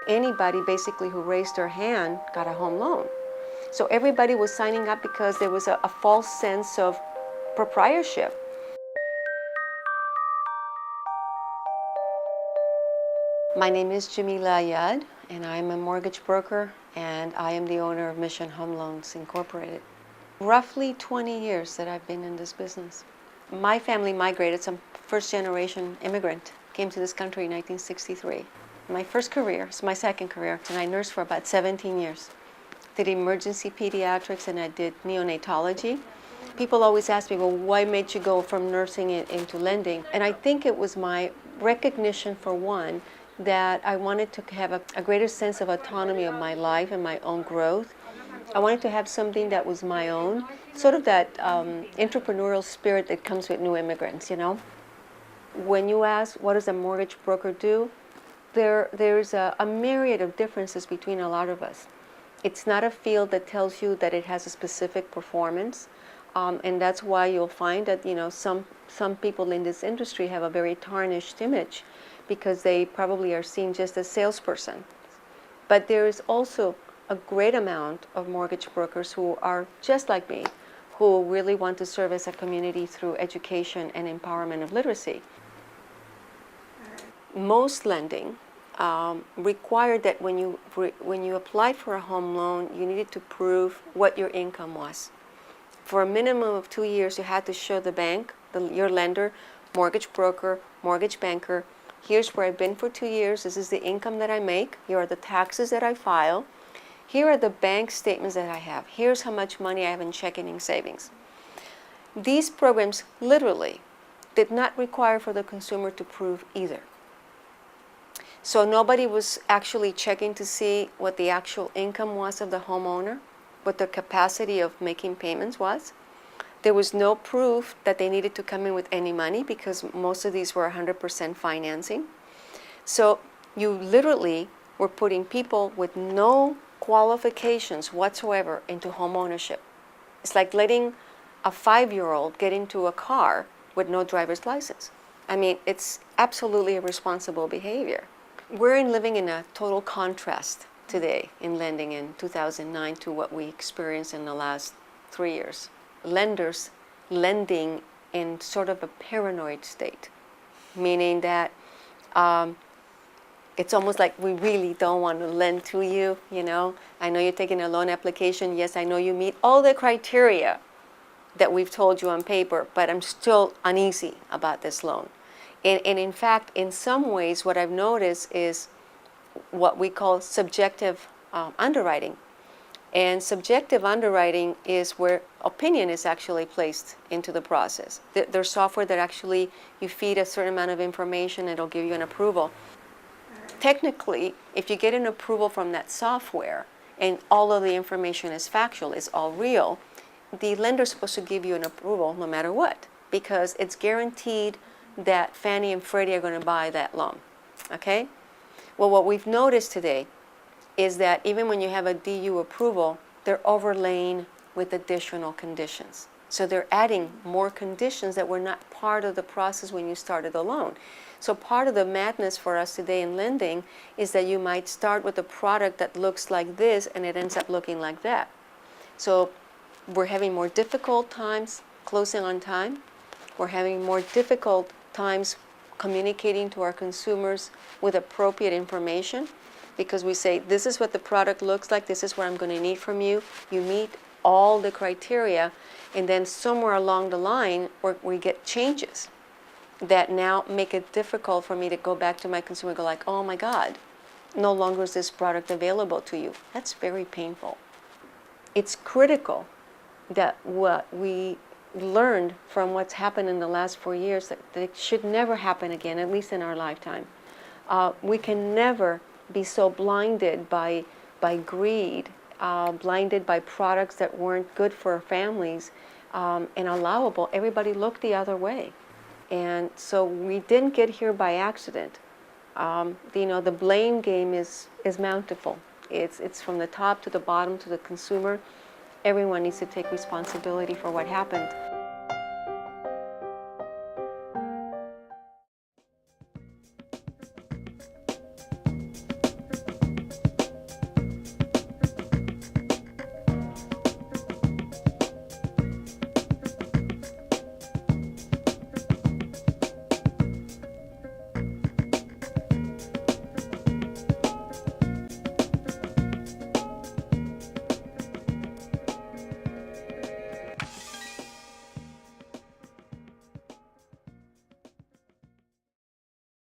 Anybody basically who raised their hand got a home loan. So everybody was signing up because there was a false sense of proprietorship. My name is Jamila Ayad, and I'm a mortgage broker, and I am the owner of Mission Home Loans Incorporated. Roughly 20 years that I've been in this business. My family migrated, some first-generation immigrant, came to this country in 1963. My first career, it's my second career, and I nursed for about 17 years. Did emergency pediatrics and I did neonatology. People always ask me, well, why made you go from nursing into lending? And I think it was my recognition, for one, that I wanted to have a greater sense of autonomy of my life and my own growth. I wanted to have something that was my own, sort of that entrepreneurial spirit that comes with new immigrants, you know? When you ask, what does a mortgage broker do? There's a myriad of differences between a lot of us. It's not a field that tells you that it has a specific performance, and that's why you'll find that, you know, some people in this industry have a very tarnished image because they probably are seen just as salesperson. But there is also a great amount of mortgage brokers who are just like me, who really want to serve as a community through education and empowerment of literacy. Most lending required that when you applied for a home loan, you needed to prove what your income was. For a minimum of 2 years, you had to show the bank, your lender, mortgage broker, mortgage banker, here's where I've been for 2 years, this is the income that I make, here are the taxes that I file, here are the bank statements that I have, here's how much money I have in checking and savings. These programs literally did not require for the consumer to prove either. So nobody was actually checking to see what the actual income was of the homeowner, what their capacity of making payments was. There was no proof that they needed to come in with any money because most of these were 100% financing. So you literally were putting people with no qualifications whatsoever into home ownership. It's like letting a 5-year-old get into a car with no driver's license. I mean, it's absolutely irresponsible behavior. We're living in a total contrast today in lending in 2009 to what we experienced in the last 3 years. Lenders lending in sort of a paranoid state, meaning that it's almost like we really don't want to lend to you, you know. I know you're taking a loan application. Yes, I know you meet all the criteria that we've told you on paper, but I'm still uneasy about this loan. And in fact, in some ways, what I've noticed is what we call subjective underwriting. And subjective underwriting is where opinion is actually placed into the process. There's software that actually you feed a certain amount of information, it'll give you an approval. Technically, if you get an approval from that software and all of the information is factual, it's all real, the lender's supposed to give you an approval no matter what, because it's guaranteed that Fannie and Freddie are going to buy that loan, okay? Well, what we've noticed today is that even when you have a DU approval, they're overlaying with additional conditions. So they're adding more conditions that were not part of the process when you started the loan. So part of the madness for us today in lending is that you might start with a product that looks like this and it ends up looking like that. So we're having more difficult times closing on time. We're having more difficult times communicating to our consumers with appropriate information, because we say, this is what the product looks like, this is what I'm going to need from you, you meet all the criteria, and then somewhere along the line we get changes that now make it difficult for me to go back to my consumer and go like, oh my God, no longer is this product available to you. That's very painful. It's critical that what we learned from what's happened in the last 4 years, that it should never happen again, at least in our lifetime. We can never be so blinded by greed, blinded by products that weren't good for our families and allowable. Everybody looked the other way. And so we didn't get here by accident. You know, the blame game is bountiful. It's from the top to the bottom to the consumer. Everyone needs to take responsibility for what happened.